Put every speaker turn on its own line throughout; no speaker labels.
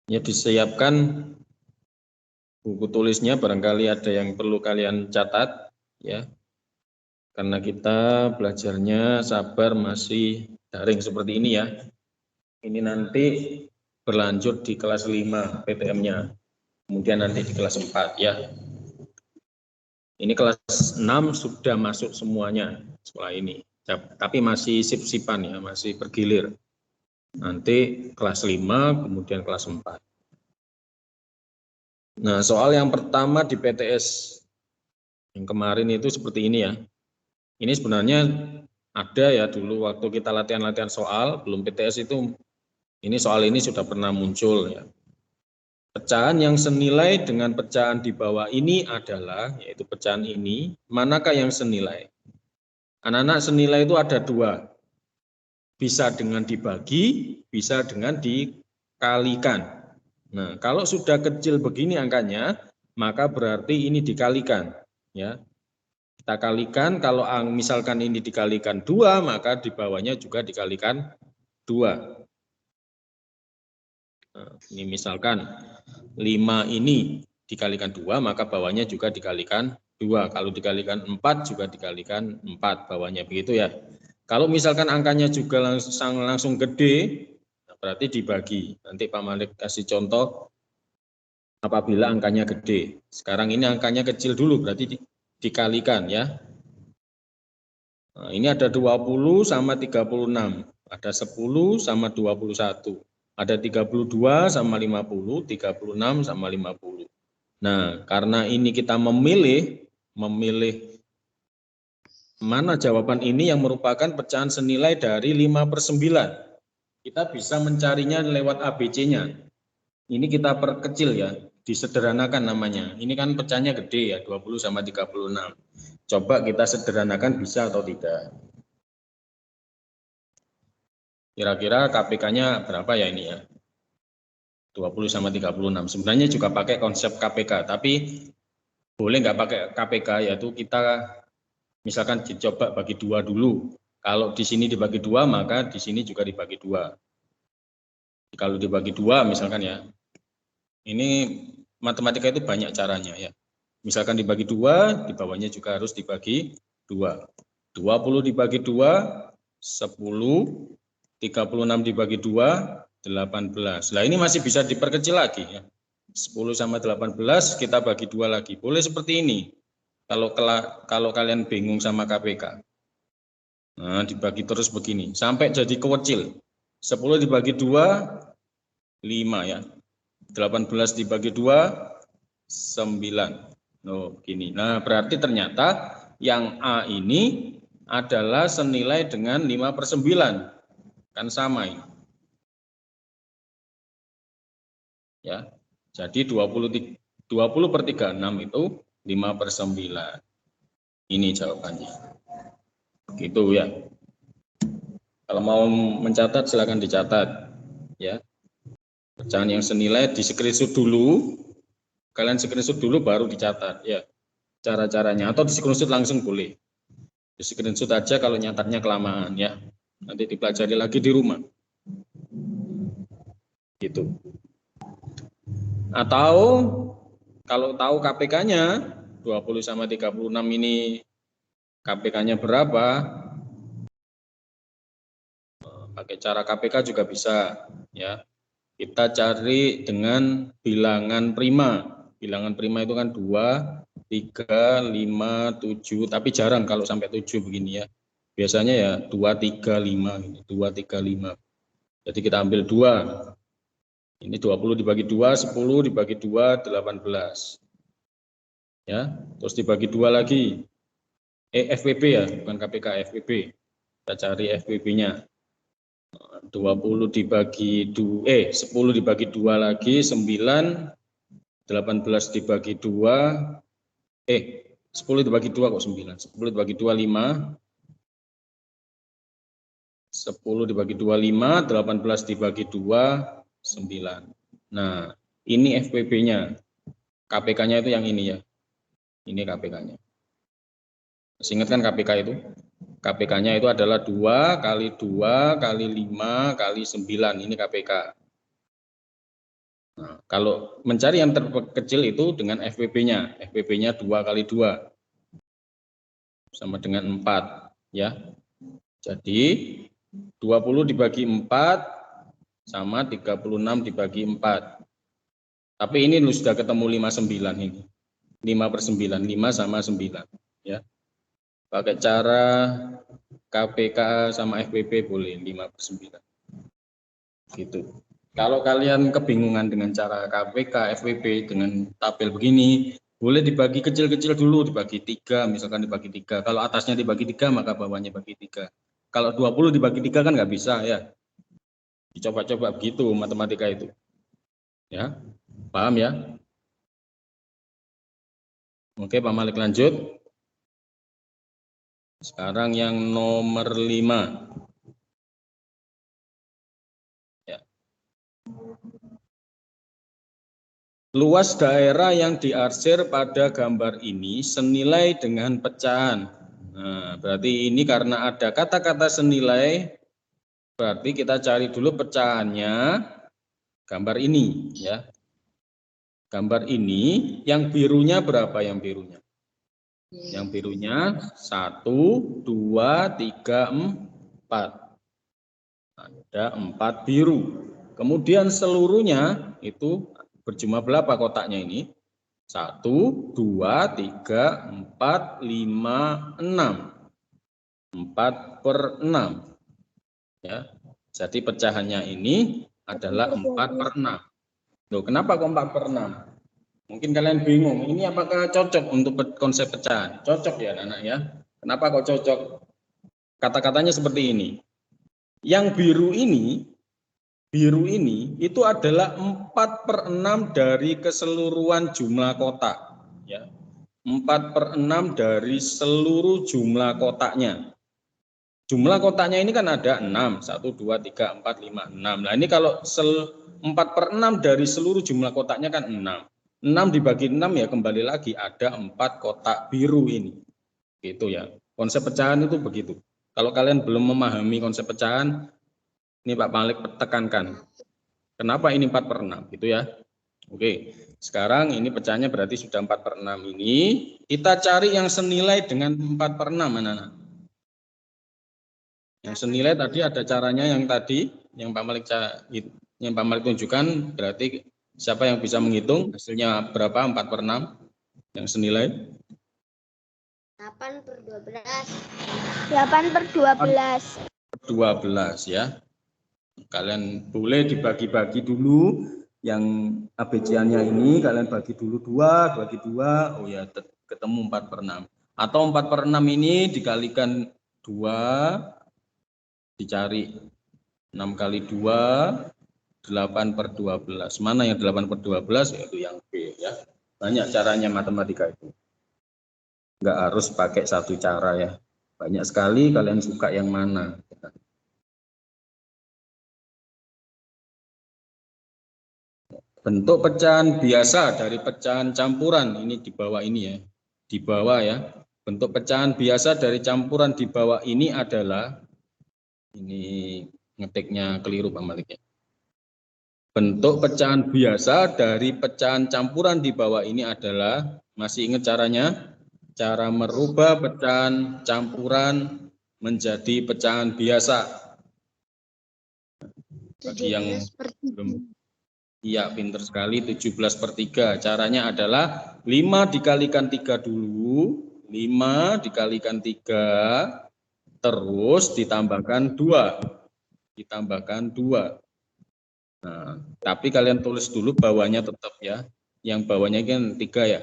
Ya, disiapkan buku tulisnya, barangkali ada yang perlu kalian catat ya. Karena kita belajarnya sabar masih daring seperti ini ya. Ini nanti berlanjut di kelas 5 PTM-nya. Kemudian nanti di kelas 4 ya. Ini kelas 6 sudah masuk semuanya sekolah ini. Tapi masih sip-sipan ya, masih bergilir. Nanti kelas 5, kemudian kelas 4. Nah, soal yang pertama di PTS yang kemarin itu seperti ini ya. Ini sebenarnya ada ya dulu waktu kita latihan-latihan soal, belum PTS itu, ini soal ini sudah pernah muncul ya. Pecahan yang senilai dengan pecahan di bawah ini adalah, yaitu pecahan ini, manakah yang senilai? Anak-anak, senilai itu ada dua. Bisa dengan dibagi, bisa dengan dikalikan. Nah, kalau sudah kecil begini angkanya, maka berarti ini dikalikan. Ya, kita kalikan, kalau misalkan ini dikalikan 2, maka di bawahnya juga dikalikan 2. Nah, ini misalkan 5 ini dikalikan 2, maka bawahnya juga dikalikan 2. Kalau dikalikan 4 juga dikalikan 4 bawahnya, begitu ya. Kalau misalkan angkanya juga langsung gede, berarti dibagi. Nanti Pak Malik kasih contoh apabila angkanya gede. Sekarang ini angkanya kecil dulu, berarti dikalikan ya. Nah, ini ada 20 sama 36, ada 10 sama 21, ada 32 sama 50, 36 sama 50. Nah, karena ini kita memilih mana jawaban ini yang merupakan pecahan senilai dari 5/9. Kita bisa mencarinya lewat ABC-nya. Ini kita perkecil ya, disederhanakan namanya. Ini kan pecahnya gede ya, 20 sama 36. Coba kita sederhanakan bisa atau tidak. Kira-kira KPK-nya berapa ya ini ya? 20 sama 36. Sebenarnya juga pakai konsep KPK, tapi boleh nggak pakai KPK, yaitu kita misalkan dicoba bagi 2 dulu. Kalau di sini dibagi 2, maka di sini juga dibagi 2. Kalau dibagi 2 misalkan ya, ini matematika itu banyak caranya ya. Misalkan dibagi 2, di bawahnya juga harus dibagi 2. 20 dibagi 2, 10, 36 dibagi 2, 18. Nah, ini masih bisa diperkecil lagi ya. 10 sama 18 kita bagi 2 lagi. Boleh seperti ini. Kalau kalian bingung sama KPK. Nah, dibagi terus begini sampai jadi kecil. 10 dibagi 2, 5 ya. 18 dibagi 2, 9. Oh, gini. Nah, berarti ternyata yang A ini adalah senilai dengan 5/9. Kan sama ini. Ya. Jadi 20/36 itu 5/9. Ini jawabannya. Gitu ya. Kalau mau mencatat silakan dicatat ya. Pecahan yang senilai di screenshot dulu. Kalian screenshot dulu baru dicatat ya. Cara-caranya, atau di screenshot langsung boleh. Di screenshot aja kalau nyatatnya kelamaan ya. Nanti dipelajari lagi di rumah. Gitu. Atau kalau tahu KPK-nya 20 sama 36 ini KPK-nya berapa? Pakai cara KPK juga bisa ya. Kita cari dengan bilangan prima. Bilangan prima itu kan 2, 3, 5, 7, tapi jarang kalau sampai 7 begini ya. Biasanya ya 2, 3, 5 ini, 2, 3, 5. Jadi kita ambil 2. Ini 20 dibagi 2, 10 dibagi 2, 18. Ya, terus dibagi 2 lagi. FPB ya, bukan KPK, FPB. Kita cari FPB-nya. 20 dibagi 2, 10 dibagi 2 lagi, 9, 18 dibagi 2, 10 dibagi 2 kok 9, 10 dibagi 2, 5, 10 dibagi 2, 5, 18 dibagi 2, 9. Nah, ini FPB-nya. KPK-nya itu yang ini ya. Ini KPK-nya. Masih ingat kan KPK itu? KPK-nya itu adalah 2 kali 2 kali 5 kali 9. Ini KPK. Nah, kalau mencari yang terkecil itu dengan FPB-nya. FPB-nya 2 kali 2 sama dengan 4 ya. Jadi 20 dibagi 4 sama 36 dibagi 4. Tapi ini sudah ketemu 59 ini. 5/9, 5 sama 9 ya. Pakai cara KPK sama FPB boleh 5/9. Gitu. Kalau kalian kebingungan dengan cara KPK, FPB dengan tabel begini, boleh dibagi kecil-kecil dulu, dibagi 3, misalkan dibagi 3. Kalau atasnya dibagi 3, maka bawahnya bagi 3. Kalau 20 dibagi 3 kan nggak bisa ya. Dicoba-coba begitu matematika itu. Ya, paham ya? Oke, Pak Malik lanjut. Sekarang yang nomor 5. Ya. Luas daerah yang diarsir pada gambar ini senilai dengan pecahan. Nah, berarti ini karena ada kata-kata senilai, berarti kita cari dulu pecahannya gambar ini ya. Gambar ini yang birunya berapa yang birunya? Yang birunya 1, 2, 3, 4. Ada 4 biru. Kemudian seluruhnya itu berjumlah berapa kotaknya ini? 1, 2, 3, 4, 5, 6. 4/6. Ya. Jadi pecahannya ini adalah 4/6. Loh, kenapa kok 4/6? Mungkin kalian bingung, ini apakah cocok untuk konsep pecahan? Cocok ya anak ya. Kenapa kok cocok? Kata-katanya seperti ini. Yang biru ini itu adalah 4/6 dari keseluruhan jumlah kotak. Ya. 4/6 dari seluruh jumlah kotaknya. Jumlah kotaknya ini kan ada 6, 1, 2, 3, 4, 5, 6. Nah ini kalau 4/6 dari seluruh jumlah kotaknya kan 6. 6 dibagi 6 ya kembali lagi ada 4 kotak biru ini. Gitu ya. Konsep pecahan itu begitu. Kalau kalian belum memahami konsep pecahan, ini Pak Malik tekankan. Kenapa ini 4/6 gitu ya. Oke, sekarang ini pecahannya berarti sudah 4/6 ini. Kita cari yang senilai dengan 4/6 anak-anak. Yang senilai tadi ada caranya yang tadi, yang Pak Malik tunjukkan, berarti siapa yang bisa menghitung hasilnya berapa 4/6 yang senilai?
8/12. 8/12.
12 ya. Kalian boleh dibagi-bagi dulu yang ABC-nya ini, kalian bagi dulu 2, bagi 2, oh ya ketemu 4/6. Atau 4/6 ini dikalikan 2, dicari 6 kali 2, 8/12. Mana yang 8/12? Yaitu yang B ya. Banyak caranya matematika itu. Enggak harus pakai satu cara ya. Banyak sekali, kalian suka yang mana. Bentuk pecahan biasa dari pecahan campuran, ini di bawah ini ya. Di bawah ya. Bentuk pecahan biasa dari campuran di bawah ini adalah, ini ngetiknya keliru Pak Malik ya. Bentuk pecahan biasa dari pecahan campuran di bawah ini adalah, masih ingat caranya? Cara merubah pecahan campuran menjadi pecahan biasa. Bagi yang belum, iya pinter sekali, 17/3. Caranya adalah 5 dikalikan 3 dulu, 5 dikalikan 3, terus ditambahkan 2. Ditambahkan 2. Nah, tapi kalian tulis dulu bawahnya tetap ya. Yang bawahnya kan 3 ya.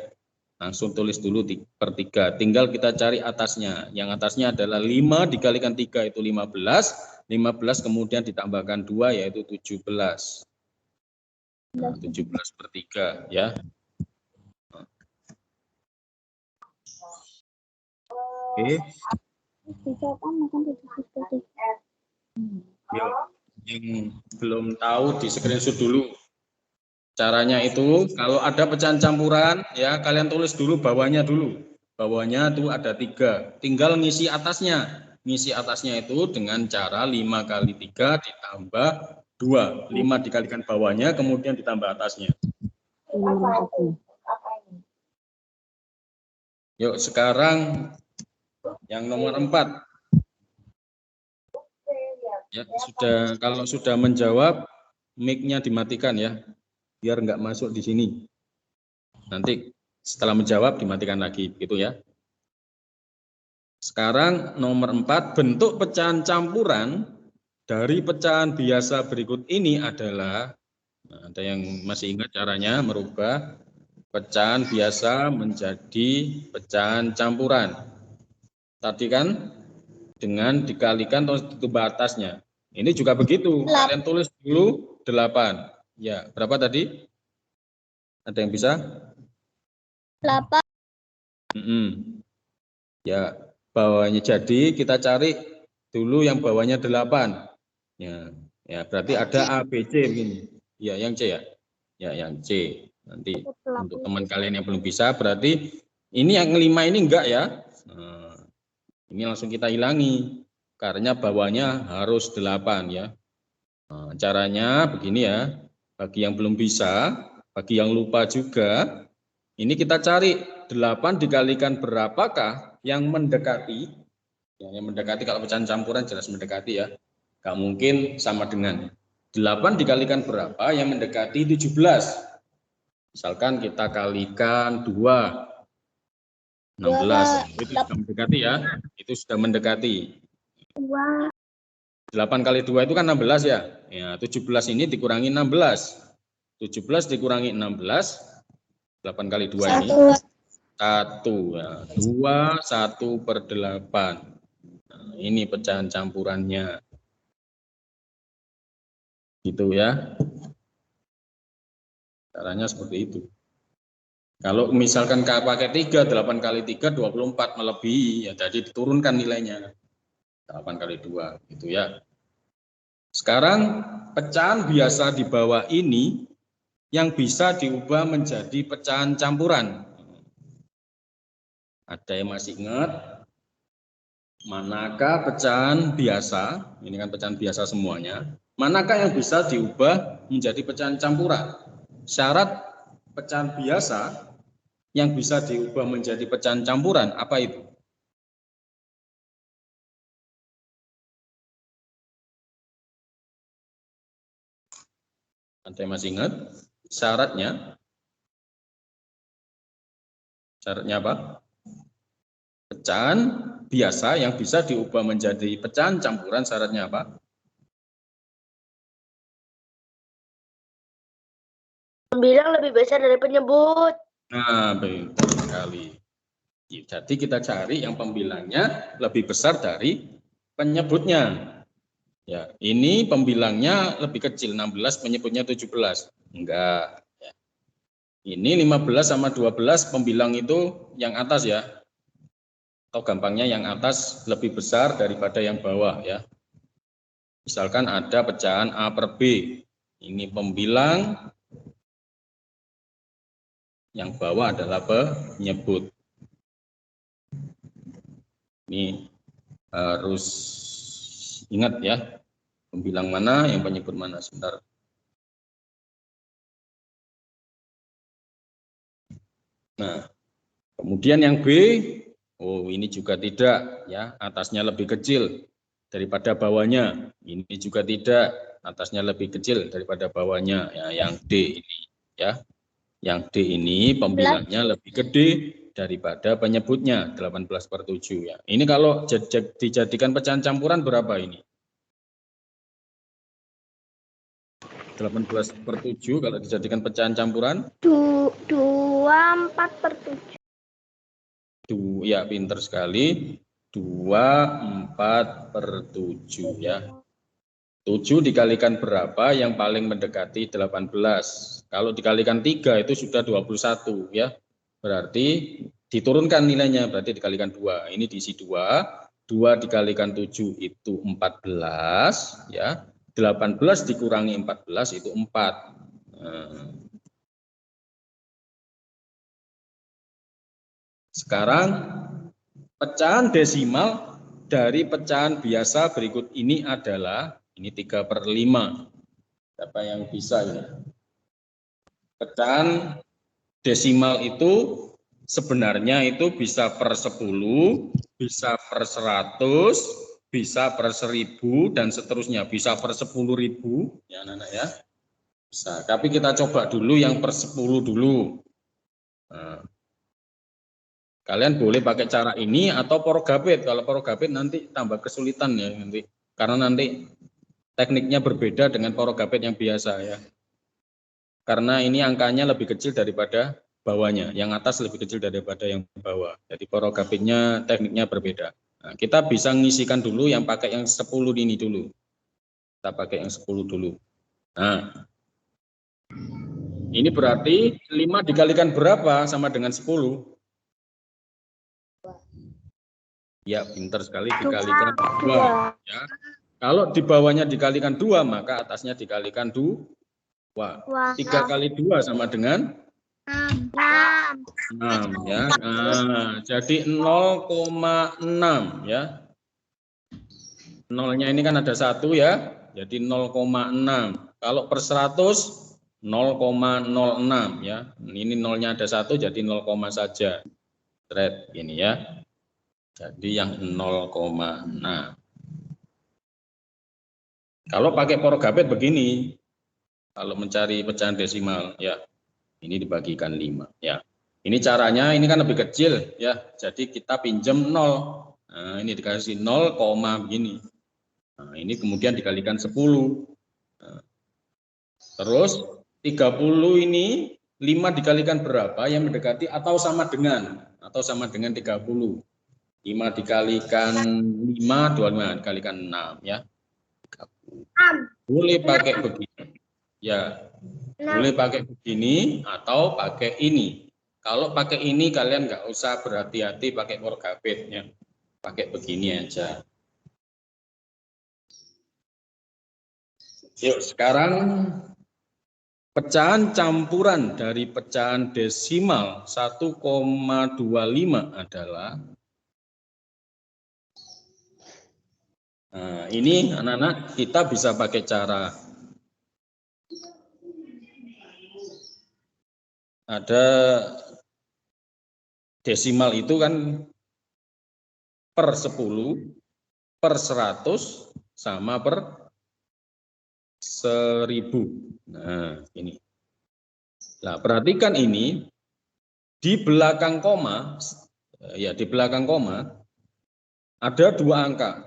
Langsung tulis dulu 1/3. Tinggal kita cari atasnya. Yang atasnya adalah 5 dikalikan 3 itu 15. 15 kemudian ditambahkan 2 yaitu 17. Nah, 17/3 ya. Oke. Yang belum tahu di screenshot dulu. Caranya itu kalau ada pecahan campuran ya kalian tulis dulu bawahnya dulu. Bawahnya itu ada 3. Tinggal ngisi atasnya. Ngisi atasnya itu dengan cara 5 kali 3 ditambah 2. 5 dikalikan bawahnya, kemudian ditambah atasnya. Yuk, sekarang yang nomor 4. Ya, kalau sudah menjawab, mic-nya dimatikan ya, biar nggak masuk di sini. Nanti setelah menjawab dimatikan lagi, gitu ya. Sekarang nomor 4, bentuk pecahan campuran dari pecahan biasa berikut ini adalah, nah, ada yang masih ingat caranya merubah pecahan biasa menjadi pecahan campuran. Tadi kan dengan dikalikan terus ditambah atasnya. Ini juga begitu. Kalian tulis dulu 8. Ya, berapa tadi? Ada yang bisa?
8.
Ya, bawahnya jadi kita cari dulu yang bawahnya 8. Ya, berarti ada A, B, C begini. Ya, yang C ya. Ya, yang C. Nanti untuk teman kalian yang belum bisa, berarti ini yang 5 ini enggak ya. Nah, ini langsung kita hilangi. Karena bawahnya harus 8 ya. Nah, caranya begini ya. Bagi yang belum bisa, bagi yang lupa juga, ini kita cari 8 dikalikan berapakah yang mendekati. Yang mendekati kalau pecahan campuran jelas mendekati ya. Gak mungkin sama dengan 8 dikalikan berapa yang mendekati 17. Misalkan kita kalikan 2. 16. Itu sudah mendekati ya. Itu sudah mendekati. 8 kali 2 itu kan 16 ya. Ya, 17 ini dikurangi 16. 17 dikurangi 16. 8 kali 2 ini 1 ya. 2 1/8. Nah, ini pecahan campurannya. Gitu ya. Caranya seperti itu. Kalau misalkan pakai 3, 8 kali 3 24 melebihi ya, jadi diturunkan nilainya. 8 kali 2 gitu ya. Sekarang pecahan biasa di bawah ini yang bisa diubah menjadi pecahan campuran. Ada yang masih ingat? Manakah pecahan biasa? Ini kan pecahan biasa semuanya. Manakah yang bisa diubah menjadi pecahan campuran? Syarat pecahan biasa yang bisa diubah menjadi pecahan campuran apa itu? Ada yang masih ingat? Syaratnya? Syaratnya apa? Pecahan biasa yang bisa diubah menjadi pecahan campuran syaratnya apa?
Pembilang lebih besar dari penyebut.
Nah, betul sekali. Jadi kita cari yang pembilangnya lebih besar dari penyebutnya. Ya, ini pembilangnya lebih kecil 16, penyebutnya 17. Enggak. Ya. Ini 15 sama 12 pembilang itu yang atas ya. Atau gampangnya yang atas lebih besar daripada yang bawah ya. Misalkan ada pecahan A per B. Ini pembilang, yang bawah adalah penyebut. Ini harus ingat ya, pembilang mana, yang penyebut mana. Sebentar. Nah, kemudian yang B, oh ini juga tidak ya, atasnya lebih kecil daripada bawahnya. Ini juga tidak, atasnya lebih kecil daripada bawahnya. Ya, yang D ini ya. Yang D ini pembilangnya lebih gede daripada penyebutnya 18/7 ya. Ini kalau dijadikan pecahan campuran berapa ini? 18/7 kalau dijadikan pecahan campuran?
24/7.
Ya, pinter sekali. 24/7 ya. 7 dikalikan berapa yang paling mendekati 18? Kalau dikalikan 3 itu sudah 21 ya. Berarti diturunkan nilainya, berarti dikalikan 2. Ini diisi 2. 2 dikalikan 7 itu 14 ya. 18 dikurangi 14 itu 4. Nah, sekarang pecahan desimal dari pecahan biasa berikut ini adalah ini 3/5. Siapa yang bisa ini? Pecahan desimal itu sebenarnya itu bisa per 10, bisa per 100, bisa per 1000 dan seterusnya, bisa per 10.000 ya anak-anak ya. Bisa, tapi kita coba dulu yang per 10 dulu. Nah, kalian boleh pakai cara ini atau porogabit. Kalau porogabit nanti tambah kesulitan ya nanti, karena nanti tekniknya berbeda dengan porogabit yang biasa ya. Karena ini angkanya lebih kecil daripada bawahnya, yang atas lebih kecil daripada yang bawah. Jadi porogabitnya tekniknya berbeda. Nah, kita bisa ngisikan dulu yang pakai yang 10 ini dulu. Kita pakai yang 10 dulu. Nah, ini berarti 5 dikalikan berapa sama dengan 10? Ya, pintar sekali, dikalikan 2. Ya. Kalau di bawahnya dikalikan 2, maka atasnya dikalikan 2. 3 kali 2 sama dengan 6 ya. Nah, jadi 0,6 ya. Nolnya ini kan ada 1 ya. Jadi 0,6. Kalau per 100 0,06 ya. Ini nolnya ada 1 jadi 0, saja. Thread ini ya. Jadi yang 0,6. Kalau pakai porogabit begini. Kalau mencari pecahan desimal ya. Ini dibagikan 5 ya. Ini caranya, ini kan lebih kecil ya. Jadi kita pinjam 0. Nah, ini dikasih 0, begini. Nah, ini kemudian dikalikan 10. Nah, terus 30 ini 5 dikalikan berapa yang mendekati atau sama dengan 30. 5 dikalikan 5, 25 dikalikan 6 ya. Boleh pakai begini. Ya. Boleh pakai begini atau pakai ini. Kalau pakai ini kalian nggak usah berhati-hati pakai porogabit ya. Pakai begini aja. Yuk sekarang pecahan campuran dari pecahan desimal 1,25 adalah, nah ini anak-anak kita bisa pakai cara, ada desimal itu kan per 10, per 100, sama per 1000. Nah, ini. Nah, perhatikan ini di belakang koma, ya di belakang koma ada 2 angka.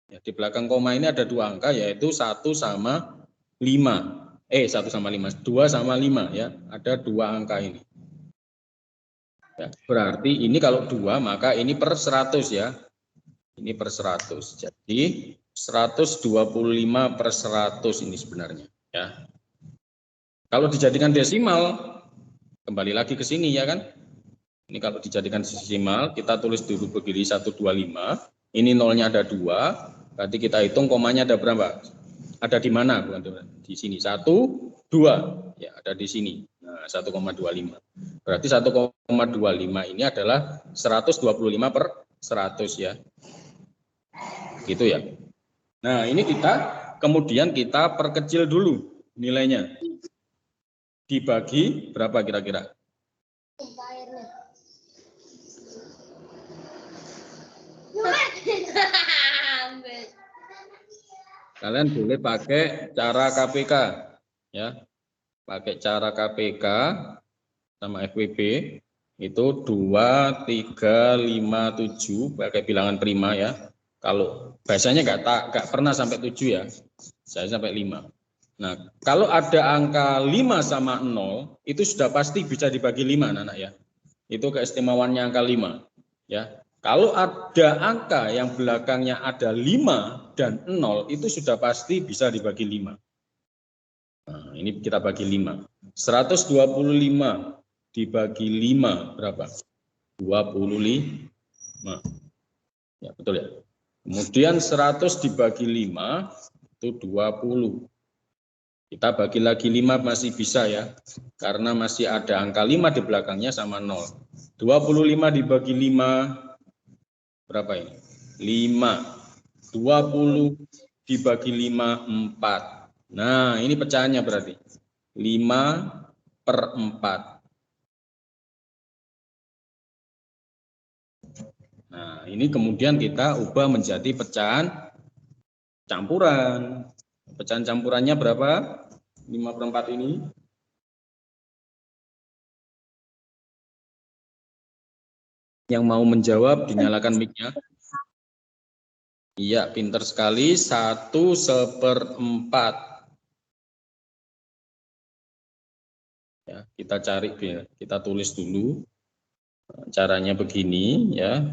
Ya, di belakang koma ini ada 2 angka yaitu 1 sama 5. 1 sama 5, 2 sama 5 ya. Ada 2 angka ini. Ya, berarti ini kalau 2 maka ini per 100 ya. Ini per 100. Jadi 125 per 100 ini sebenarnya ya. Kalau dijadikan desimal, kembali lagi ke sini ya kan. Ini kalau dijadikan desimal, kita tulis dulu begini 125. Ini nolnya ada 2, berarti kita hitung komanya ada berapa? Ada di mana? Di sini 1, 2, ya ada di sini. Nah, 1,25. Berarti 1,25 ini adalah 125 per 100 ya. Gitu ya. Nah, ini kemudian kita perkecil dulu nilainya. Dibagi berapa kira-kira? Kalian boleh pakai cara KPK ya. Pakai cara KPK sama FWB itu 2, 3, 5, 7 pakai bilangan prima ya. Kalau biasanya nggak pernah sampai 7 ya. Saya sampai 5. Nah, kalau ada angka 5 sama 0 itu sudah pasti bisa dibagi 5 anak-anak ya. Itu keistimewaannya angka 5 ya. Kalau ada angka yang belakangnya ada 5 dan 0 itu sudah pasti bisa dibagi 5. Nah, ini kita bagi 5. 125 dibagi 5 berapa? 25. Ya, betul ya. Kemudian 100 dibagi 5 itu 20. Kita bagi lagi 5 masih bisa ya. Karena masih ada angka 5 di belakangnya sama 0. 25 dibagi 5 berapa ini? 5. 20 dibagi 5 4. Nah, ini pecahannya berarti 5/4. Nah, ini kemudian kita ubah menjadi pecahan campuran. Pecahan campurannya berapa? 5/4 ini. Yang mau menjawab dinyalakan mic-nya. Iya, pinter sekali. 1/4. Ya, kita cari, kita tulis dulu. Caranya begini ya.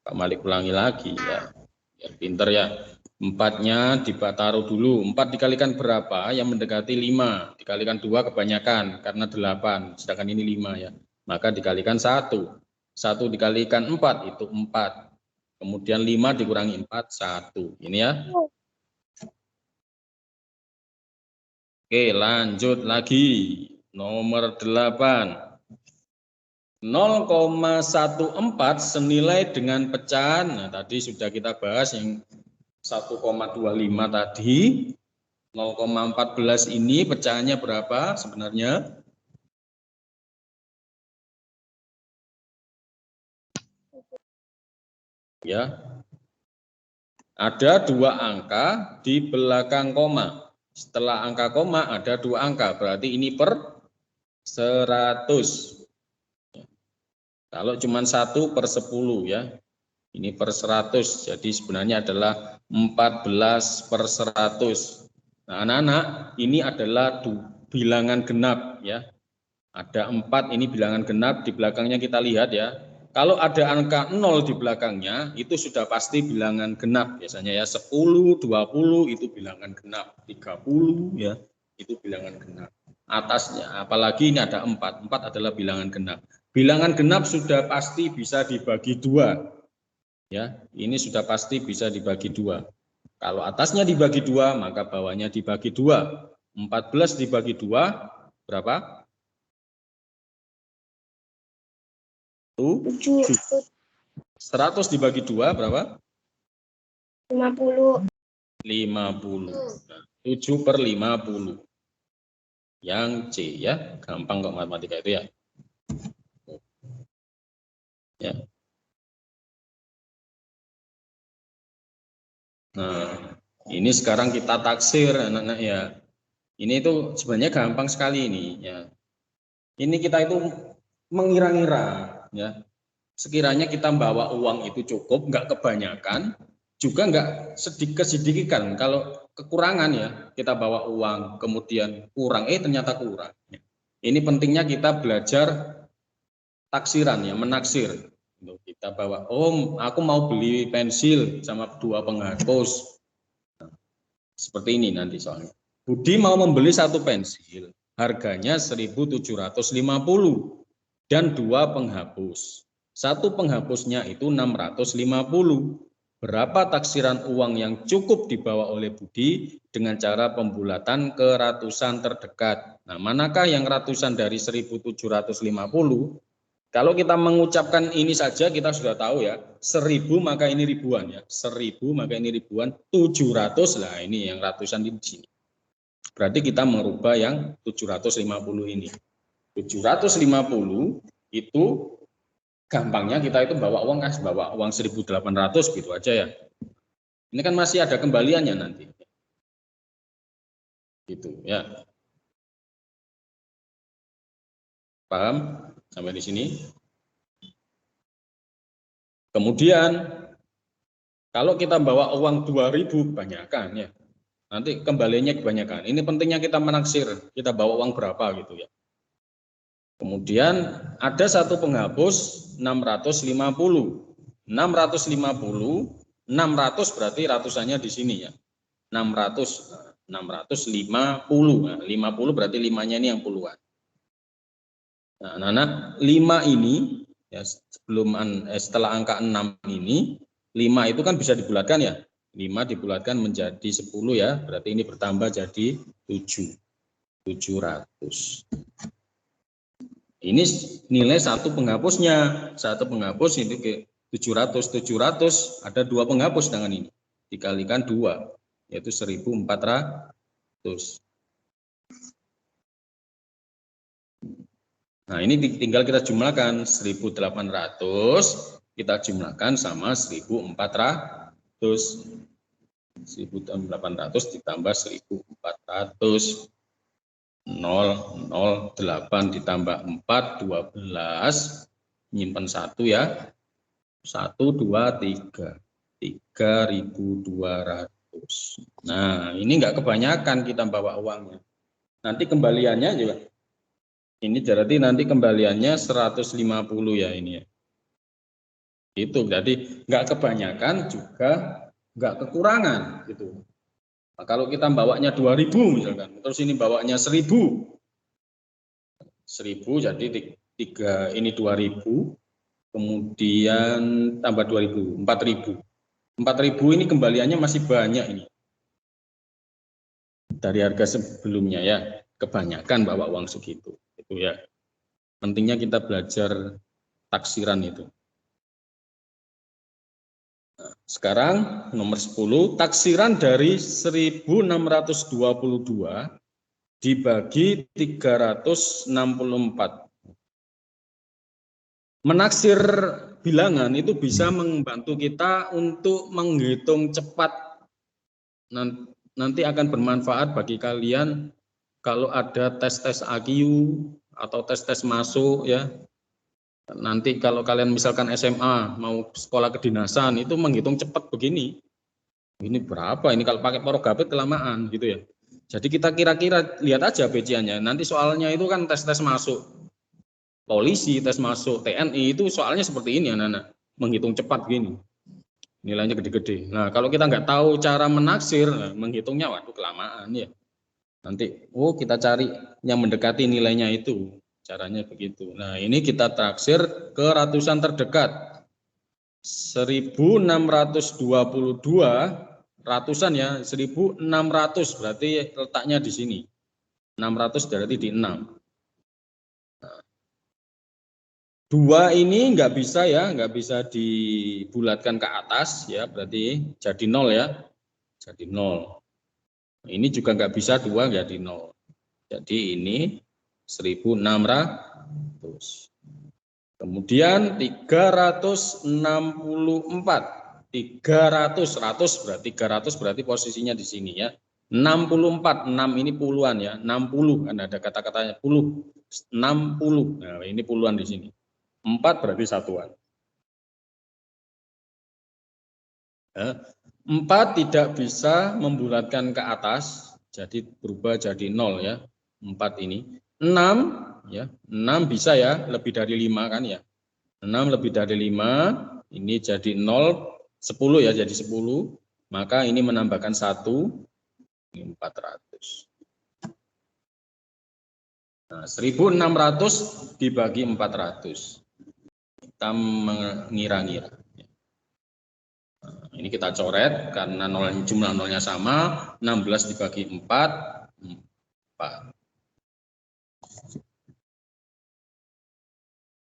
Pak Malik ulangi lagi ya. Biar pinter ya. 4-nya taruh dulu. 4 dikalikan berapa? Yang mendekati 5. Dikalikan 2 kebanyakan karena 8. Sedangkan ini 5 ya. Maka dikalikan 1. 1 dikalikan 4 itu 4. Kemudian 5 dikurangi 4, 1. Ini ya. Oke, lanjut lagi. Nomor 8. 0,14 senilai dengan pecahan. Nah, tadi sudah kita bahas yang 1,25 tadi. 0,14 ini pecahannya berapa sebenarnya? Ya. Ada 2 angka di belakang koma. Setelah angka koma ada 2 angka, berarti ini per 100. Kalau cuma 1/10 ya, ini per 100, jadi sebenarnya adalah 14/100. Nah, anak-anak, ini adalah bilangan genap ya. Ada 4, ini bilangan genap, di belakangnya kita lihat ya. Kalau ada angka 0 di belakangnya, itu sudah pasti bilangan genap biasanya ya. 10, 20 itu bilangan genap, 30 ya, itu bilangan genap. Atasnya, apalagi ini ada 4, 4 adalah bilangan genap. Bilangan genap sudah pasti bisa dibagi 2. Ya, ini sudah pasti bisa dibagi 2. Kalau atasnya dibagi 2, maka bawahnya dibagi 2. 14 dibagi 2, berapa? 7. 100 dibagi 2, berapa?
50.
50. Nah, 7/50. Yang C ya, gampang kok matematika itu ya. Ya. Nah, ini sekarang kita taksir anak-anak ya. Ini itu sebenarnya gampang sekali ini ya. Ini kita itu mengira-ngira ya. Sekiranya kita bawa uang itu cukup, nggak kebanyakan, juga nggak sedikit-sedikitkan. Kalau kekurangan ya, kita bawa uang kemudian kurang, ternyata kurang. Ini pentingnya kita belajar taksiran ya, menaksir. Kita bawa, aku mau beli pensil sama 2 penghapus. Nah, seperti ini nanti soalnya. Budi mau membeli 1 pensil, harganya 1.750 dan 2 penghapus. 1 penghapusnya itu 650. Berapa taksiran uang yang cukup dibawa oleh Budi dengan cara pembulatan ke ratusan terdekat? Nah, manakah yang ratusan dari 1.750? Kalau kita mengucapkan ini saja kita sudah tahu ya, 1000 maka ini ribuan ya, 1000 maka ini ribuan, 700 lah ini yang ratusan di sini. Berarti kita merubah yang 750 ini. 750 itu gampangnya kita itu bawa uang 1.800 gitu aja ya. Ini kan masih ada kembaliannya nanti. Gitu ya. Paham sampai di sini? Kemudian kalau kita bawa uang 2.000 kebanyakan ya. Nanti kembaliannya kebanyakan. Ini pentingnya kita menaksir, kita bawa uang berapa gitu ya. Kemudian ada 1 penghapus 650. 650, 600 berarti ratusannya di sini ya. 650. Nah, 50 berarti 5-nya ini yang puluhan. Nah, anak-anak, 5 ini ya setelah angka 6 ini, 5 itu kan bisa dibulatkan ya. 5 dibulatkan menjadi 10 ya, berarti ini bertambah jadi 700. Ini nilai 1 penghapusnya. 1 penghapus itu ke 700. 700 ada 2 penghapus dengan ini. Dikalikan 2, yaitu 1.400. Nah, ini tinggal kita jumlahkan 1.800 kita jumlahkan sama 1.400. 1.800 ditambah 1.400. 008 ditambah 4, 12. Nyimpen 1 ya. 1, 2, 3. 3.200. Nah, ini enggak kebanyakan kita bawa uangnya. Nanti kembaliannya juga. Ini berarti nanti kembaliannya 150 ya ini ya. Itu jadi nggak kebanyakan juga nggak kekurangan gitu. Nah, kalau kita bawanya 2.000 misalkan, terus ini bawanya 1.000. 1.000 jadi 3 ini 2.000, kemudian tambah 2.000, 4.000. 4.000 ini kembaliannya masih banyak ini. Dari harga sebelumnya ya, kebanyakan bawa uang segitu. Itu ya. Pentingnya kita belajar taksiran itu. Nah, sekarang nomor 10, taksiran dari 1.622 dibagi 364. Menaksir bilangan itu bisa membantu kita untuk menghitung cepat. Nanti akan bermanfaat bagi kalian kalau ada tes-tes AQ atau tes-tes masuk ya. Nanti kalau kalian misalkan SMA mau sekolah kedinasan itu menghitung cepat begini. Ini berapa? Ini kalau pakai porogabet kelamaan gitu ya. Jadi kita kira-kira lihat aja BCA-nya. Nanti soalnya itu kan tes-tes masuk polisi, tes masuk TNI itu soalnya seperti ini anak-anak. Menghitung cepat gini. Nilainya gede-gede. Nah, kalau kita nggak tahu cara menaksir, menghitungnya waduh kelamaan ya. Nanti kita cari yang mendekati nilainya itu. Caranya begitu. Nah, ini kita taksir ke ratusan terdekat. 1.622 ratusan ya, 1.600 berarti letaknya di sini. 600 berarti di 6. Nah, 2 ini nggak bisa ya, nggak bisa dibulatkan ke atas ya, berarti jadi 0 ya. Jadi 0. Ini juga nggak bisa 2 jadi 0. Jadi ini 1.600. Kemudian 364. 300 berarti posisinya di sini ya. 64, 6 ini puluhan ya. 60 kan ada kata-katanya puluh. 60. Nah, ini puluhan di sini. 4 berarti satuan. 4 tidak bisa membulatkan ke atas, jadi berubah jadi 0 ya. 4 ini. 6 ya, 6 bisa ya, lebih dari 5 kan ya. 6 lebih dari 5, ini jadi 0, 10 ya, jadi 10. Maka ini menambahkan 1, ini 400. Nah, 1.600 dibagi 400. Kita mengira-ngira. Nah, ini kita coret karena jumlah nolnya sama, 16 dibagi 4, 4.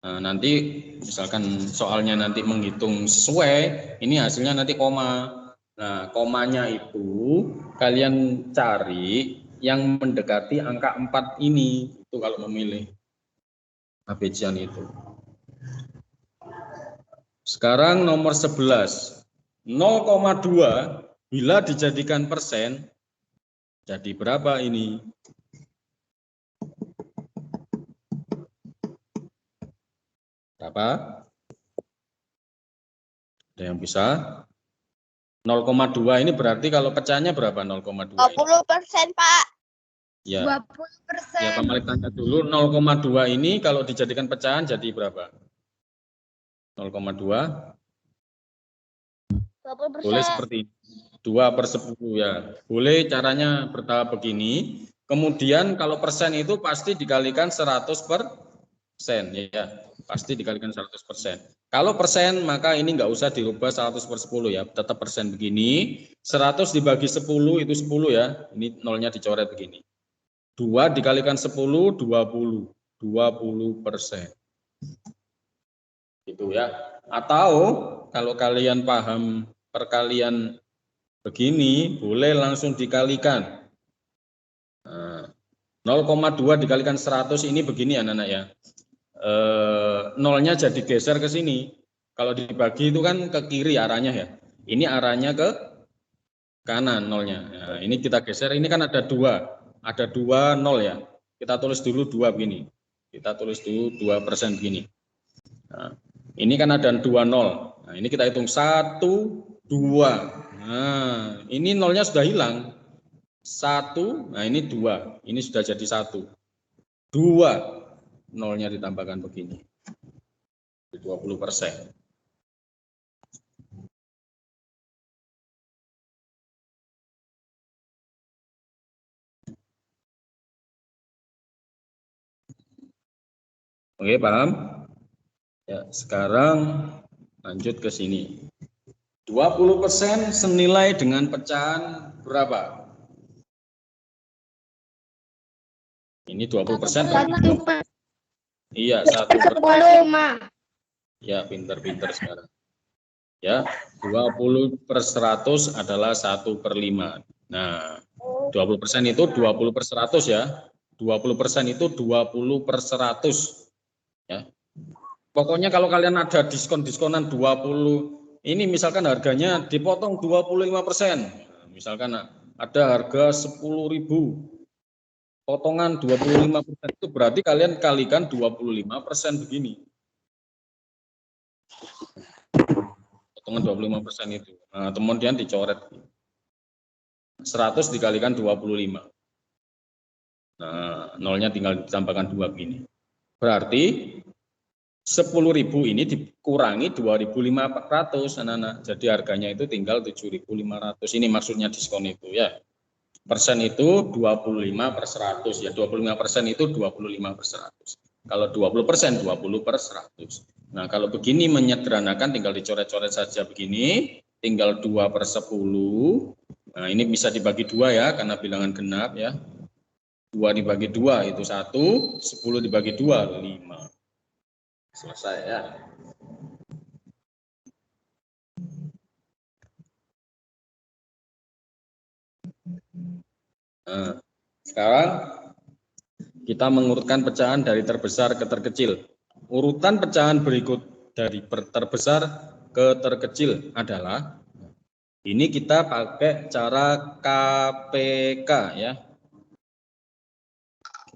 Nah, nanti misalkan soalnya nanti menghitung sesuai, ini hasilnya nanti koma. Nah, komanya itu kalian cari yang mendekati angka 4 ini, itu kalau memilih ABC-an itu. Sekarang nomor 11. 0,2 bila dijadikan persen, jadi berapa ini? Berapa? Ada yang bisa? 0,2 ini berarti kalau pecahnya berapa 0,2?
20%, Pak.
Ya.
20%.
Ya, Pak Malik tanya dulu 0,2 ini kalau dijadikan pecahan jadi berapa? 0,2.
20%.
Boleh seperti 2/10 ya. Boleh caranya bertahap begini. Kemudian kalau persen itu pasti dikalikan 100% ya. Pasti dikalikan 100%. Kalau persen maka ini enggak usah dirubah 100/10 ya. Tetap persen begini. 100 dibagi 10 itu 10 ya. Ini nolnya dicoret begini. 2 dikalikan 10, 20. 20%. Gitu ya. Atau kalau kalian paham perkalian begini, boleh langsung dikalikan. 0,2 dikalikan 100 ini begini anak-anak ya. Nolnya jadi geser ke sini. Kalau dibagi itu kan ke kiri arahnya ya. Ini arahnya ke kanan nolnya. Nah, ini kita geser. Ini kan ada 2 nol ya. Kita tulis dulu 2 begini. Kita tulis dulu 2% begini. Nah, ini kan ada 2 nol. Nah, ini kita hitung 1, 2. Nah, ini nolnya sudah hilang. 1, nah ini 2. Ini sudah jadi 1. 2, nolnya ditambahkan begini. 20%. Oke, paham? Ya, sekarang lanjut ke sini. 20% senilai dengan pecahan berapa? Ini 20%. Iya,
1/5.
Ya, pinter-pinter sekarang. Ya, 20/100 adalah 1/5. Nah, 20% itu 20/100 ya. 20% itu 20/100. Ya. Pokoknya kalau kalian ada diskon-diskonan 20, ini misalkan harganya dipotong 25%. Misalkan ada harga 10.000, potongan 25%, itu berarti kalian kalikan 25% begini. Potongan 25% itu. Nah, kemudian dicoret. 100 dikalikan 25. Nah, nolnya tinggal ditambahkan 2 begini. Berarti 10.000 ini dikurangi 2.500 anak-anak. Jadi harganya itu tinggal 7.500. Ini maksudnya diskon itu ya. Persen itu 25/100 ya. 25% itu 25/100. Kalau 20% 20/100. Nah, kalau begini menyederhanakan tinggal dicoret-coret saja begini, tinggal 2/10. Nah, ini bisa dibagi 2 ya karena bilangan genap ya. 2 dibagi 2 itu 1, 10 dibagi 2 5. Selesai ya. Nah, sekarang kita mengurutkan pecahan dari terbesar ke terkecil. Urutan pecahan berikut dari terbesar ke terkecil adalah, ini kita pakai cara KPK ya.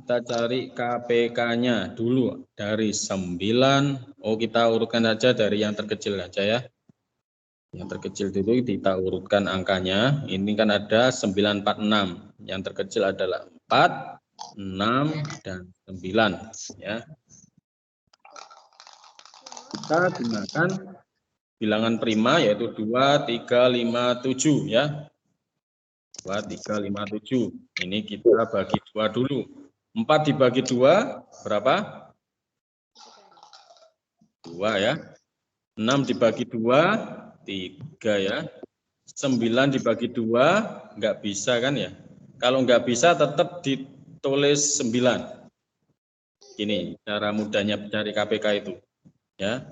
Kita cari KPK-nya dulu dari 9. Oh, kita urutkan aja dari yang terkecil aja ya. Yang terkecil dulu kita urutkan angkanya. Ini kan ada 946. Yang terkecil adalah 4, 6, dan 9 ya. Kita gunakan bilangan prima yaitu 2, 3, 5, 7 ya. 2, 3, 5, 7. Ini kita bagi 2 dulu. 4 dibagi 2 berapa? 2 ya. 6 dibagi 2 3 ya. 9 dibagi 2 enggak bisa kan ya. Kalau enggak bisa tetap ditulis 9. Ini cara mudahnya mencari KPK itu ya.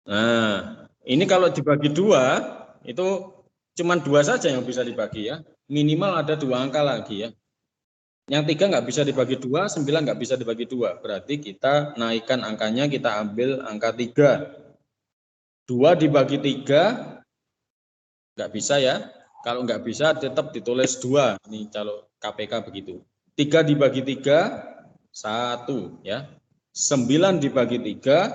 Nah, ini kalau dibagi 2 itu cuma 2 saja yang bisa dibagi ya. Minimal ada 2 angka lagi ya. Yang 3 nggak bisa dibagi 2, 9 nggak bisa dibagi 2. Berarti kita naikkan angkanya, kita ambil angka 3. 2 dibagi 3 nggak bisa ya. Kalau nggak bisa tetap ditulis 2. Ini kalau KPK begitu. 3 dibagi 3 1 ya. 9 dibagi 3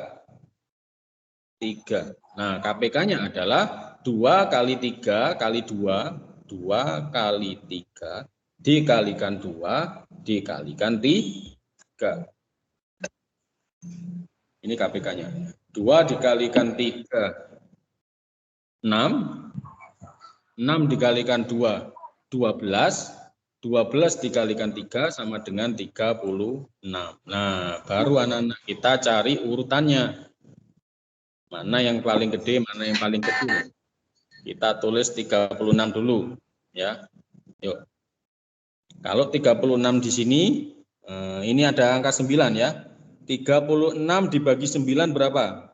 3. Nah, KPK-nya adalah 2 kali 3 kali 2, 2 kali 3 dikalikan 2 dikalikan 3. Ini KPK-nya. 2 dikalikan 3 6. 6 dikalikan 2 12. 12 dikalikan 3 sama dengan 36. Nah, baru anak-anak kita cari urutannya. Mana yang paling gede, mana yang paling kecil. Kita tulis 36 dulu ya. Yuk. Kalau 36 di sini, ini ada angka 9 ya. 36 dibagi 9 berapa?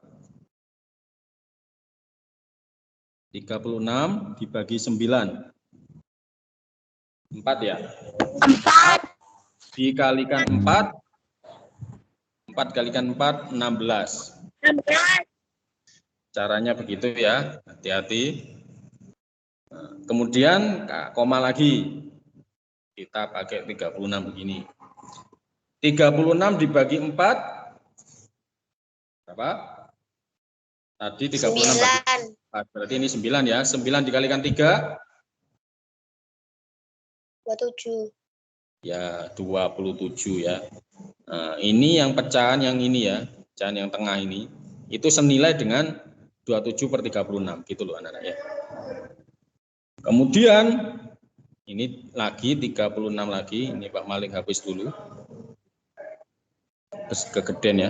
36 dibagi 9. 4 ya?
4.
dikalikan 4. 4 kalikan 4, 16.
16.
Caranya begitu ya, hati-hati. Kemudian koma lagi. Kita pakai 36 begini. 36 dibagi 4 berapa? Tadi 36 bagi 4. Berarti ini 9 ya. 9 dikalikan 3
27.
ya 27 ya. Nah, ini yang pecahan yang ini ya, pecahan yang tengah ini itu senilai dengan 27/36 gitu loh anak-anak ya. Kemudian ini lagi 36 lagi, ini Pak Malik habis dulu. Terus kegedean ya.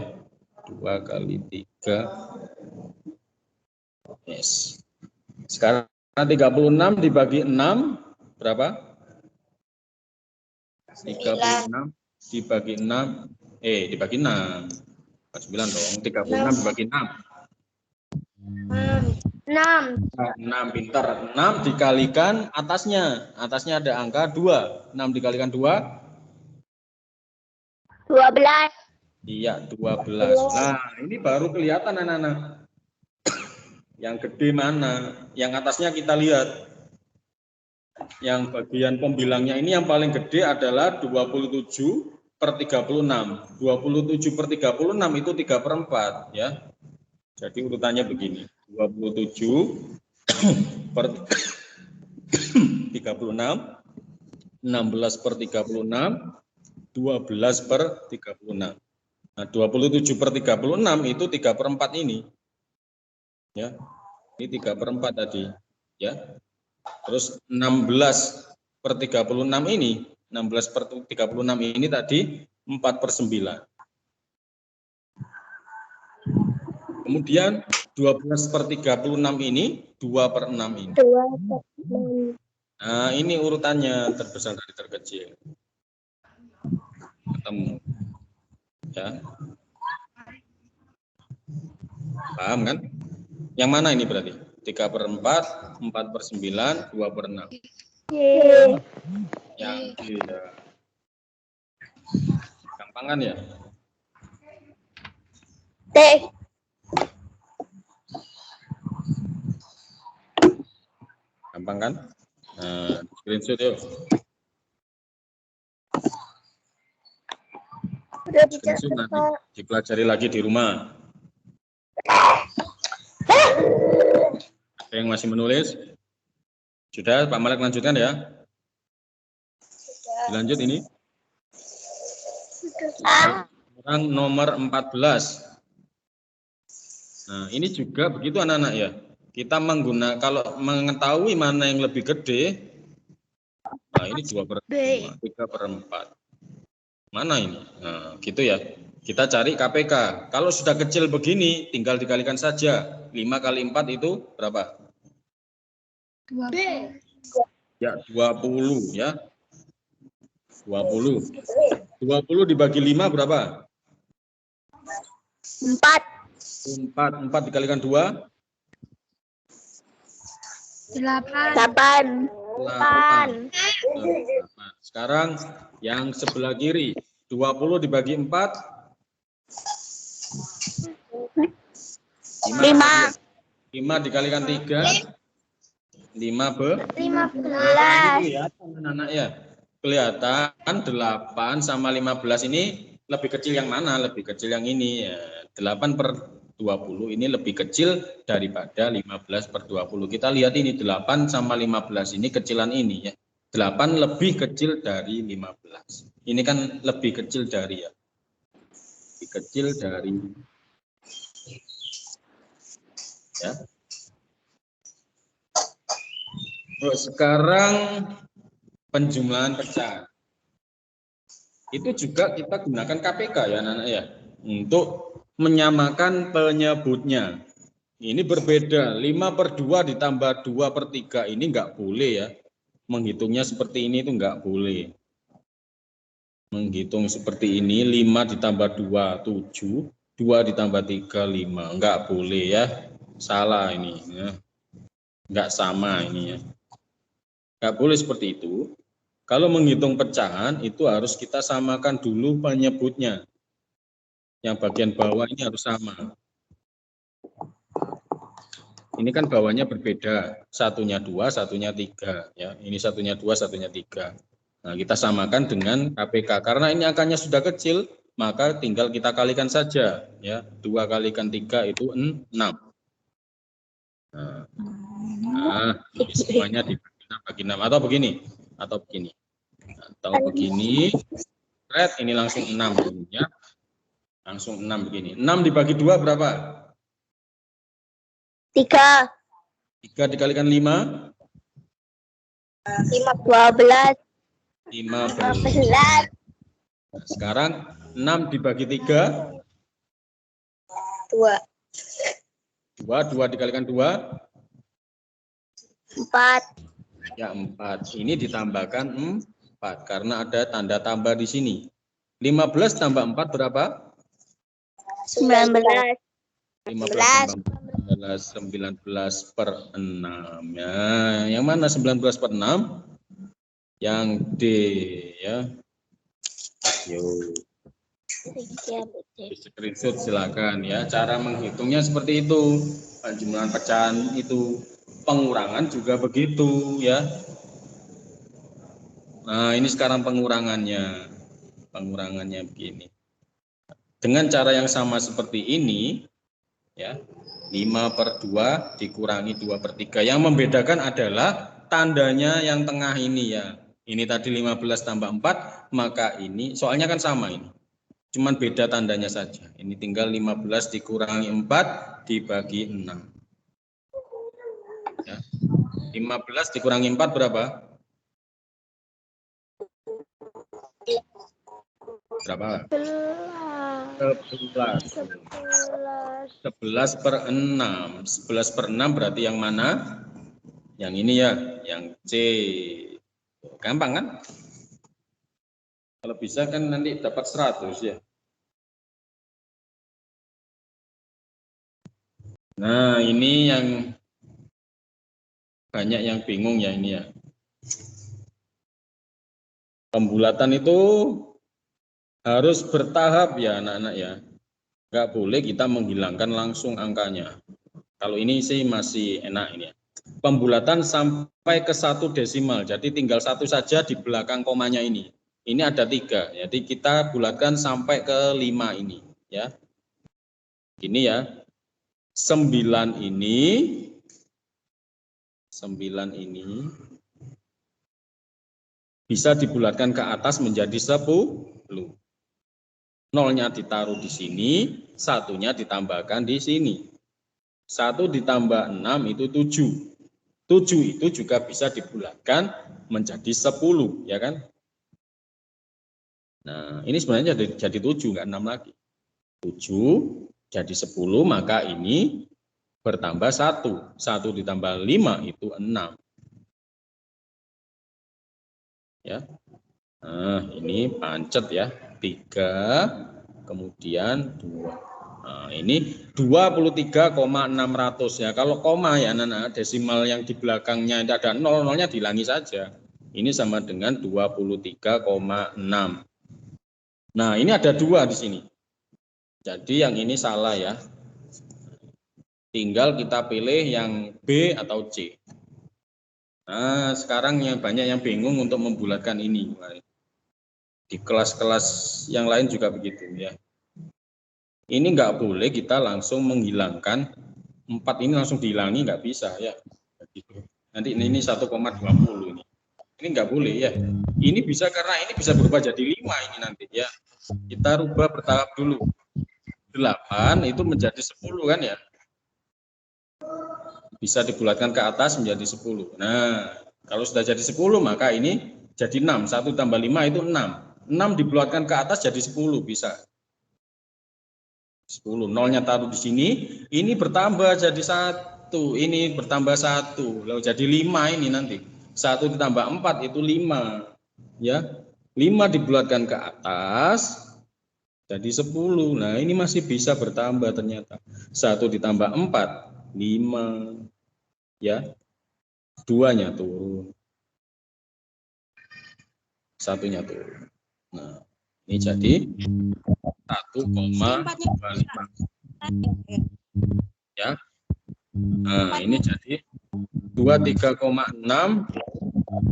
2 kali 3. Yes. Sekarang 36 dibagi 6 berapa? 36 dibagi 6 dibagi 6. 9 dong. 36 dibagi 6.
6.
6 pintar. 6 dikalikan atasnya. Atasnya ada angka 2. 6 dikalikan 2
12.
iya 12. Nah, ini baru kelihatan anak-anak. Yang gede mana? Yang atasnya kita lihat. Yang bagian pembilangnya ini yang paling gede adalah 27/36. 27/36 itu 3/4 ya. Jadi urutannya begini. 27/36, 16/36, 12/36. Nah, 27/36 itu 3/4 ini. Ya. Ini 3/4 tadi, ya. Terus 16/36 ini, 16/36 ini tadi 4/9. Kemudian 12/36 ini 2/6 ini.
2/6.
Nah, ini urutannya terbesar dari terkecil. Ketemu. Ya. Paham kan? Yang mana ini berarti? 3/4, 4/9, 2/6. Yang tidak. Gampang kan ya?
T.
Gampang kan? Nah, screenshot yuk. Screenshot nanti dipelajari lagi di rumah. Ada yang masih menulis? Sudah, Pak Malik lanjutkan ya. Dilanjut ini. Sekarang nomor 14. Nah, ini juga begitu anak-anak ya. Kita menggunakan, kalau mengetahui mana yang lebih gede, nah ini 2/5, 3/4. Mana ini? Nah, gitu ya. Kita cari KPK. Kalau sudah kecil begini, tinggal dikalikan saja. 5 kali 4 itu berapa?
20.
Ya, 20 ya. 20. 20 dibagi 5 berapa?
4.
4 dikalikan 2?
8.
8. Sekarang yang sebelah kiri. 20 dibagi 4? 5 dikalikan 3? 15. Ya, anak-anak ya. Kelihatan 8 sama 15 ini lebih kecil yang mana? Lebih kecil yang ini ya. 8/20 ini lebih kecil daripada 15/20. Kita lihat ini 8 sama 15 ini kecilan ini ya. 8 lebih kecil dari 15. Ini kan lebih kecil dari ya. Lebih kecil dari ya. Sekarang penjumlahan pecahan. Itu juga kita gunakan KPK ya anak-anak ya. Untuk menyamakan penyebutnya. Ini berbeda. 5/2 ditambah 2/3 ini enggak boleh ya. Menghitungnya seperti ini itu enggak boleh. Menghitung seperti ini 5 ditambah 2 7, 2 ditambah 3 5. Enggak boleh ya. Salah ini ya. Enggak sama ini ya. Enggak boleh seperti itu. Kalau menghitung pecahan itu harus kita samakan dulu penyebutnya. Yang bagian bawah ini harus sama. Ini kan bawahnya berbeda, satunya 2, satunya 3. Ya, ini satunya 2, satunya 3. Nah, kita samakan dengan KPK. Karena ini angkanya sudah kecil, maka tinggal kita kalikan saja. Ya, 2 kalikan 3 itu 6. Nah, ini semuanya dibagi 6 atau begini, atau begini. Red ini langsung 6 ya. Langsung 6 begini. 6 dibagi 2 berapa?
3.
3 dikalikan 5?
12.
15. Nah, sekarang 6 dibagi 3?
2.
2 dikalikan 2?
4.
Ya 4. Ini ditambahkan 4 karena ada tanda tambah di sini. 15 tambah 4 berapa?
19.
15 tambah 19 per 6. Ya, yang mana 19 per 6? Yang D ya. Yuk. Screenshot silakan ya. Cara menghitungnya seperti itu. Jumlahan pecahan itu, pengurangan juga begitu ya. Nah, ini sekarang pengurangannya. Pengurangannya begini. Dengan cara yang sama seperti ini ya. 5 per 2 dikurangi 2 per 3. Yang membedakan adalah tandanya yang tengah ini ya. Ini tadi 15 tambah 4, maka ini soalnya kan sama ini. Cuman beda tandanya saja. Ini tinggal 15 dikurangi 4 dibagi 6. Ya. 15 dikurangi 4 berapa? Berapa? 11. 11 per 6. 11 per 6 berarti yang mana? Yang ini ya, yang C. Gampang kan? Kalau bisa kan nanti dapat 100 ya. Nah, ini yang banyak yang bingung ya ini ya. Pembulatan itu harus bertahap ya anak-anak ya. Nggak boleh kita menghilangkan langsung angkanya. Kalau ini sih masih enak ini ya. Pembulatan sampai ke 1 desimal. Jadi tinggal 1 saja di belakang komanya ini. Ini ada 3. Jadi kita bulatkan sampai ke 5 ini ya. Ini ya. 9 ini bisa dibulatkan ke atas menjadi 10. Nolnya ditaruh di sini, satunya ditambahkan di sini. 1 ditambah 6 itu 7. 7 itu juga bisa dibulatkan menjadi 10, ya kan? Nah, ini sebenarnya jadi 7, enggak 6 lagi. 7 jadi 10, maka ini bertambah 1. 1 ditambah 5 itu 6. Ya. Nah, ini pancet ya. 3, kemudian 2. Nah, ini 23,600 ya. Kalau koma ya anak-anak, desimal yang di belakangnya ada 0, nolnya dihilangi saja. Ini sama dengan 23,6. Nah, ini ada 2 di sini. Jadi yang ini salah ya. Tinggal kita pilih yang B atau C. Nah, sekarang yang banyak yang bingung untuk membulatkan ini. Di kelas-kelas yang lain juga begitu ya. Ini nggak boleh kita langsung menghilangkan 4 ini langsung dihilangi, nggak bisa ya. Nanti ini 1,20 ini. Ini nggak boleh ya. Ini bisa karena ini bisa berubah jadi 5 ini nanti ya. Kita rubah bertahap dulu. 8 itu menjadi 10 kan ya. Bisa dibulatkan ke atas menjadi 10. Nah, kalau sudah jadi 10 maka ini jadi 6. 1 tambah 5 itu 6. 6 dibulatkan ke atas jadi 10 bisa. 10. Nolnya taruh di sini. Ini bertambah jadi 1. Ini bertambah 1. Lalu jadi 5 ini nanti. 1 ditambah 4 itu 5. Ya. 5 dibulatkan ke atas jadi 10. Nah, ini masih bisa bertambah ternyata. 1 ditambah 4, 5. Ya. 2-nya turun. satunya tuh. Nah, ini jadi 1,25 ya. Nah, ini jadi 23,6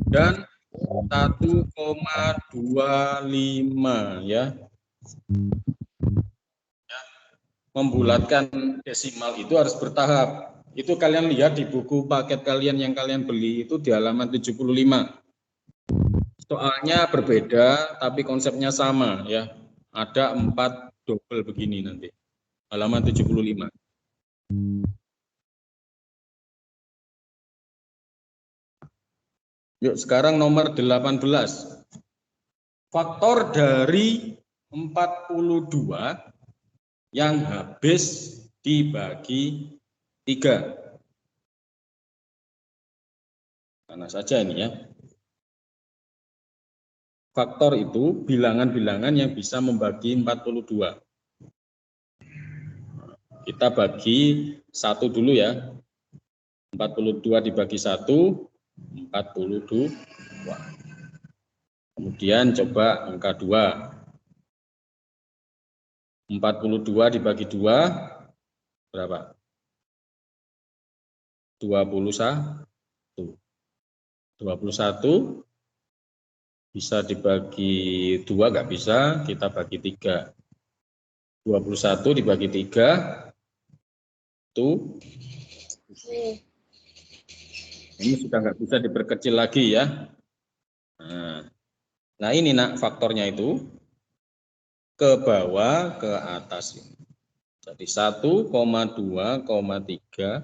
dan 1,25 ya. Membulatkan desimal itu harus bertahap. Itu kalian lihat di buku paket kalian yang kalian beli itu di halaman 75. Soalnya berbeda tapi konsepnya sama ya. Ada 4 double begini nanti. Halaman 75. Yuk sekarang nomor 18. Faktor dari 42 yang habis dibagi 3. Mana saja ini ya. Faktor itu bilangan-bilangan yang bisa membagi 42. Kita bagi 1 dulu ya. 42 dibagi 1, 42. Kemudian coba angka 2. 42 dibagi 2, berapa? 21. 21 bisa dibagi 2, nggak bisa, kita bagi 3. 21 dibagi 3, itu ini sudah nggak bisa diperkecil lagi ya. Nah ini nak faktornya itu ke bawah ke atas. Jadi 1,2, 3, 7,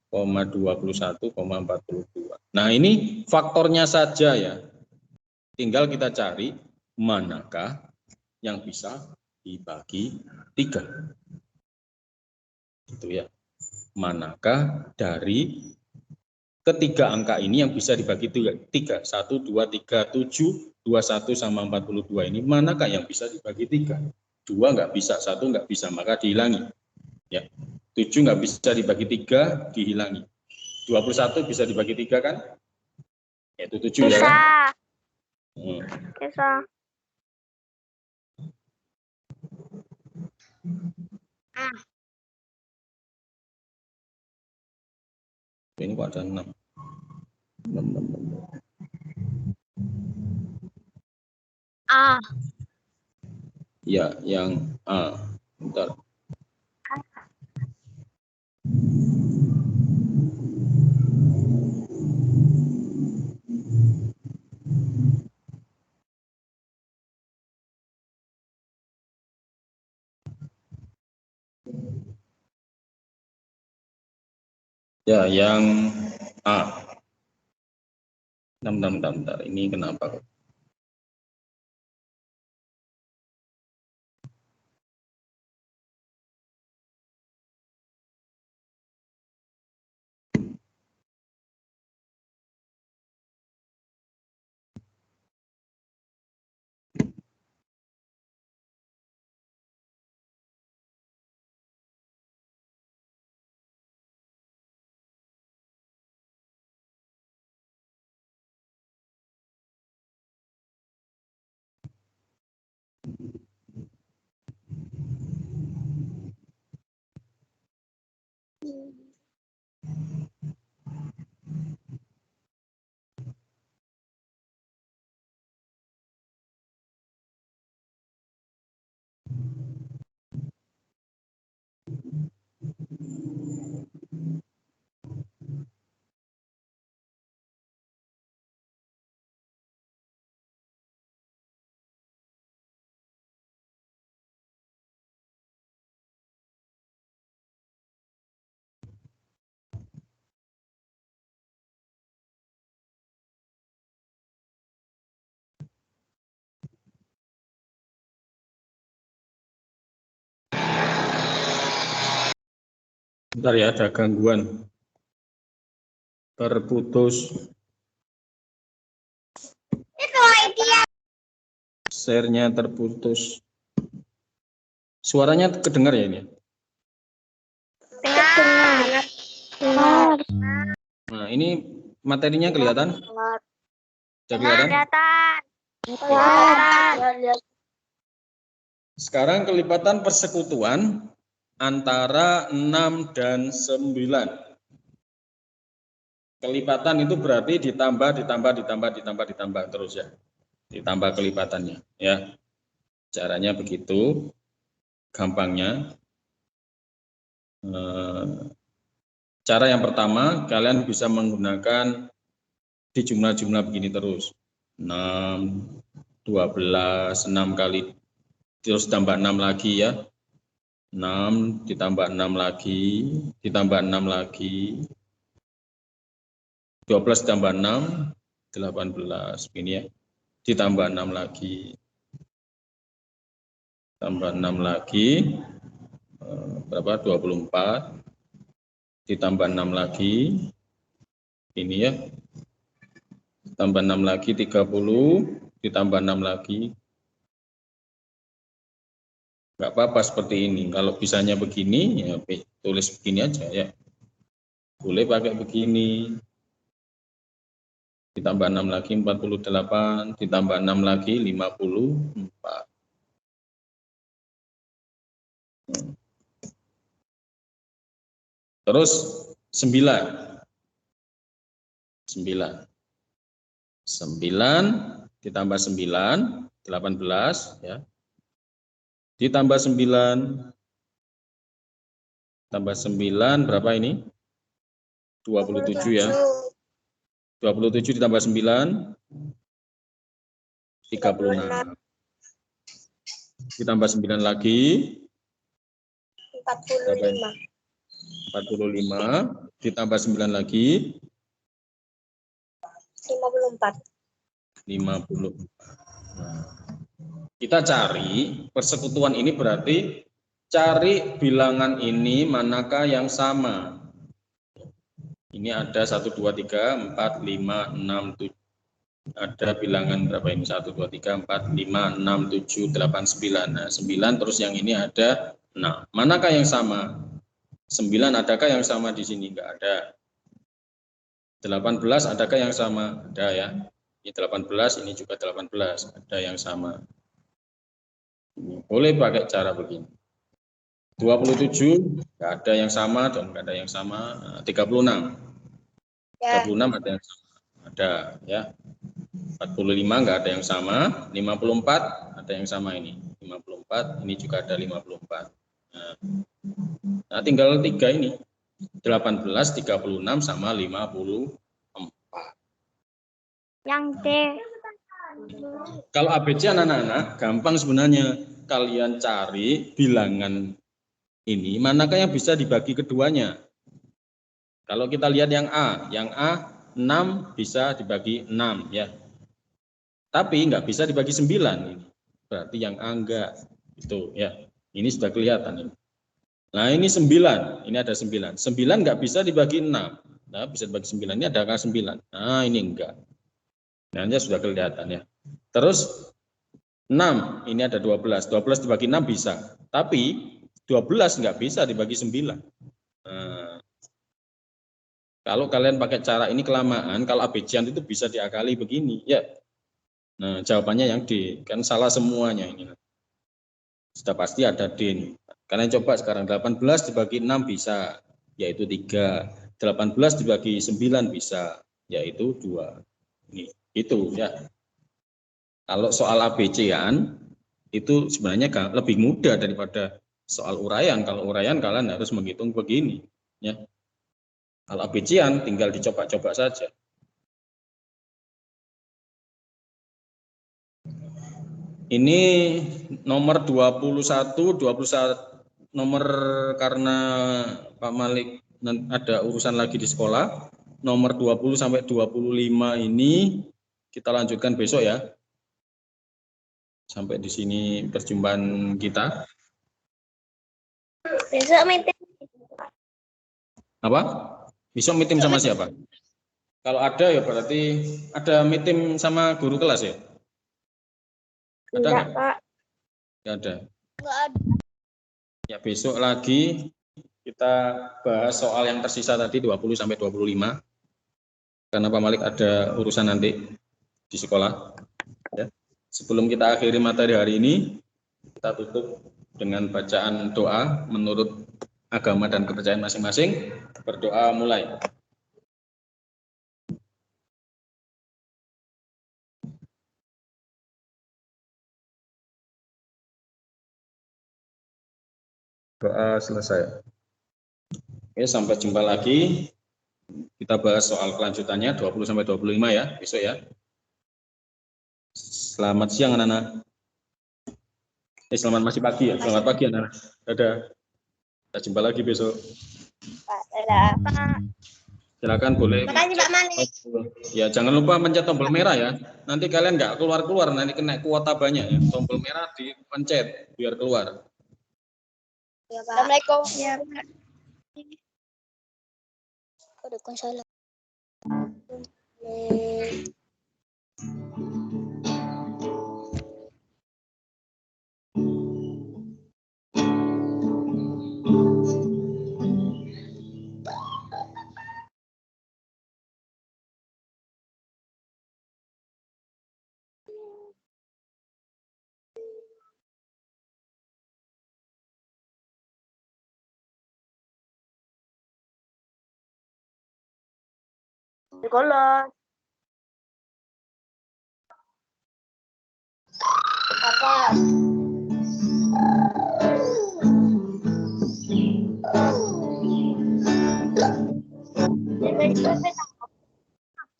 21,42. Nah ini faktornya saja ya. Tinggal kita cari manakah yang bisa dibagi 3. Itu ya. Manakah dari ketiga angka ini yang bisa dibagi 3? 1, 2, 3, 7, 21 sama 42 ini manakah yang bisa dibagi 3? 2 nggak bisa, 1 nggak bisa, maka dihilangi. Ya. 7 nggak bisa dibagi 3, dihilangi. 21 bisa dibagi 3 kan? Yaitu 7 ya kan?
Bisa.
Ini kok ada 6.
A.
Ya, yang A. Bentar. Ya, yang A. Bentar. Ini kenapa? Bentar ya, ada gangguan. Terputus. Share-nya terputus. Suaranya kedengar ya ini?
Dengar.
Nah, ini materinya kelihatan? Sudah kelihatan?
Kelihatan.
Sekarang kelipatan persekutuan antara 6 dan 9. Kelipatan itu berarti ditambah terus ya. Ditambah kelipatannya ya. Caranya begitu. Gampangnya. Cara yang pertama, kalian bisa menggunakan di jumlah-jumlah begini terus. 6, 12, 6 kali, terus tambah 6 lagi ya. 6 ditambah 6 lagi, ditambah 6 lagi. 12 tambah 6, 18. Ini ya. Ditambah 6 lagi. Tambah 6 lagi. Berapa? 24. Ditambah 6 lagi. Ini ya. Tambah 6 lagi 30, ditambah 6 lagi. Enggak apa-apa seperti ini. Kalau bisanya begini, ya tulis begini aja ya. Boleh pakai begini. Ditambah 6 lagi 48, ditambah 6 lagi 54. Terus 9. 9 ditambah 9, 18 ya. Ditambah 9 tambah 9 berapa ini? 27 ya. 27 ditambah 9 36. Ditambah 9 lagi 45. Ditambah 9 lagi
54.
Kita cari persekutuan ini berarti cari bilangan ini manakah yang sama. Ini ada 1, 2, 3, 4, 5, 6, 7. Ada bilangan berapa ini? 1, 2, 3, 4, 5, 6, 7, 8, 9. Nah, 9 terus yang ini ada. Nah, manakah yang sama? 9 adakah yang sama di sini? Enggak ada. 18 adakah yang sama? Ada ya. Ini 18, ini juga 18. Ada yang sama. Boleh pakai cara begini. 27 enggak ada yang sama dan enggak ada yang sama. 36. 36 ada yang sama. Ada ya. 45 enggak ada yang sama. 54 ada yang sama ini. 54, ini juga ada 54. Nah, tinggal 3 ini. 18, 36 sama 54.
Yang D.
Kalau ABC anak-anak gampang sebenarnya. Kalian cari bilangan ini manakah yang bisa dibagi keduanya. Kalau kita lihat yang A 6 bisa dibagi 6 ya. Tapi enggak bisa dibagi 9 ini. Berarti yang A enggak. Itu ya. Ini sudah kelihatan ini. Nah, ini 9. Ini ada 9. 9 enggak bisa dibagi 6. Nah, bisa dibagi 9. Ini ada angka 9. Nah, ini enggak. Nah, ini sudah kelihatan ya. Terus 6, ini ada 12. 12 dibagi 6 bisa. Tapi 12 enggak bisa dibagi 9. Nah, kalau kalian pakai cara ini kelamaan, kalau ABC itu bisa diakali begini, ya. Nah, jawabannya yang D, kan salah semuanya ini. Sudah pasti ada D nih. Kalian coba sekarang 18 dibagi 6 bisa, yaitu 3. 18 dibagi 9 bisa, yaitu 2. Ini, itu ya. Kalau soal ABC-an itu sebenarnya lebih mudah daripada soal uraian. Kalau uraian kalian harus menghitung begini, ya. Kalau ABC-an tinggal dicoba-coba saja. Ini nomor 21 nomor karena Pak Malik ada urusan lagi di sekolah. Nomor 20 sampai 25 ini kita lanjutkan besok ya. Sampai di sini perjumpaan kita.
Besok meeting.
Apa? Besok meeting sama siapa? Kalau ada ya berarti ada meeting sama guru kelas ya? Ada
Enggak, Pak.
Enggak ada.
Enggak ada.
Ya besok lagi kita bahas soal yang tersisa tadi 20 sampai 25. Karena Pak Malik ada urusan nanti di sekolah. Ya. Sebelum kita akhiri materi hari ini, kita tutup dengan bacaan doa menurut agama dan kepercayaan masing-masing. Berdoa mulai. Doa selesai. Oke, sampai jumpa lagi. Kita bahas soal kelanjutannya 20 sampai 25 ya, besok ya. Selamat siang anak-anak. Selamat masih pagi ya. Selamat pagi anak-anak. Dadah. Kita jumpa lagi besok.
Pak.
Silakan boleh.
Makasih Pak Malik.
Ya, jangan lupa pencet tombol merah ya. Nanti kalian nggak keluar-keluar, nanti kena kuota banyak ya. Tombol merah dipencet biar keluar.
Ya, Pak. Assalamualaikum. Ya, Pak. Waalaikumsalam. Sekolah. Apa?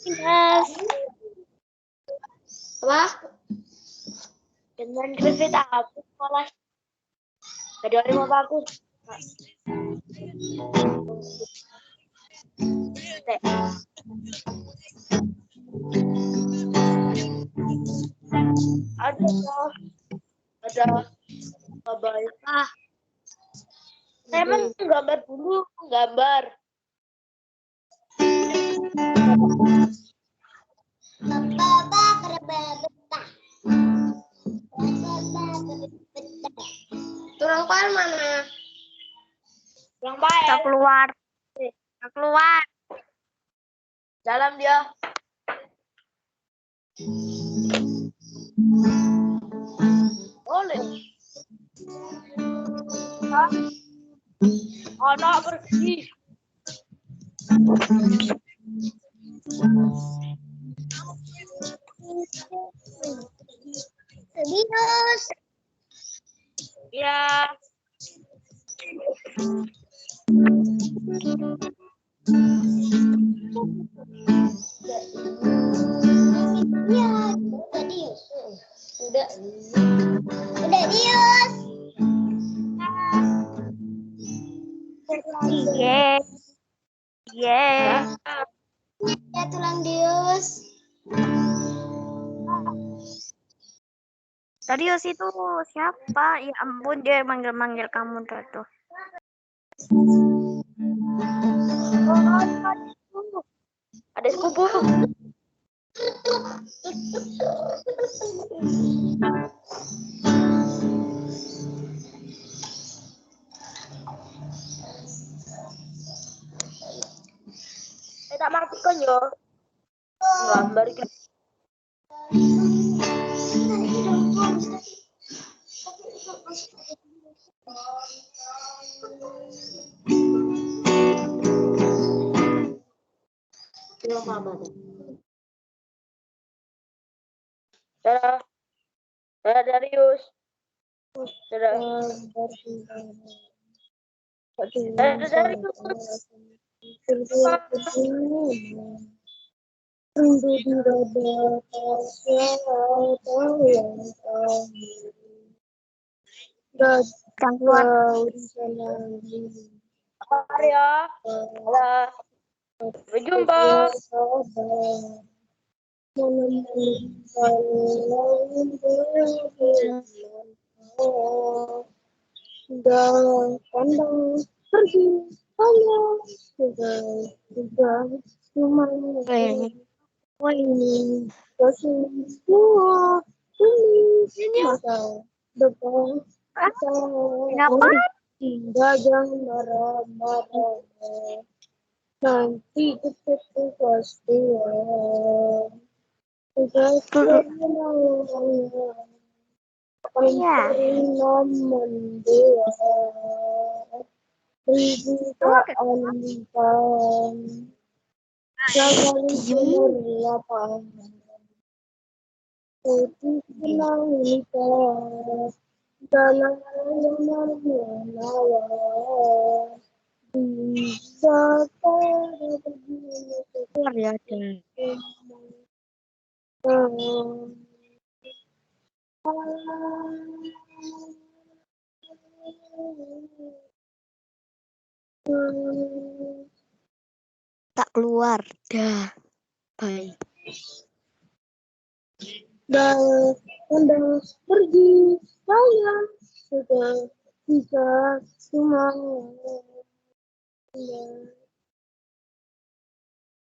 Yes. Apa? Dengan Griffith aku sekolah. Jadi orang apa aku? Ada gambar. Saya menggambar dulu, menggambar. Turang pan mana? Turang pan. Kita keluar. Kita keluar. Dalam dia. Boleh. Hah? Anak pergi. Serius? Ya. Ya, serius. Udah serius. Iya. Iya. Ya tulang Dius. Darius itu siapa? Ya ampun, dia manggil-manggil kamu tuh. Ada sepupu. Tak matikan yo. Gambar kan. Dadah. Dadah Darius. Dadah. Dadah Darius. Kan keluar. Ya. Dadah. Sampai jumpa.
Dalam pandang pergi hanya juga cuma ini kasih semua ini masa depan kita tidak jangan marah-marah nanti itu pasti
Iya. Keluar ya dan tak keluar. Dah. Bye.
Dan pergi saya sudah bisa semua.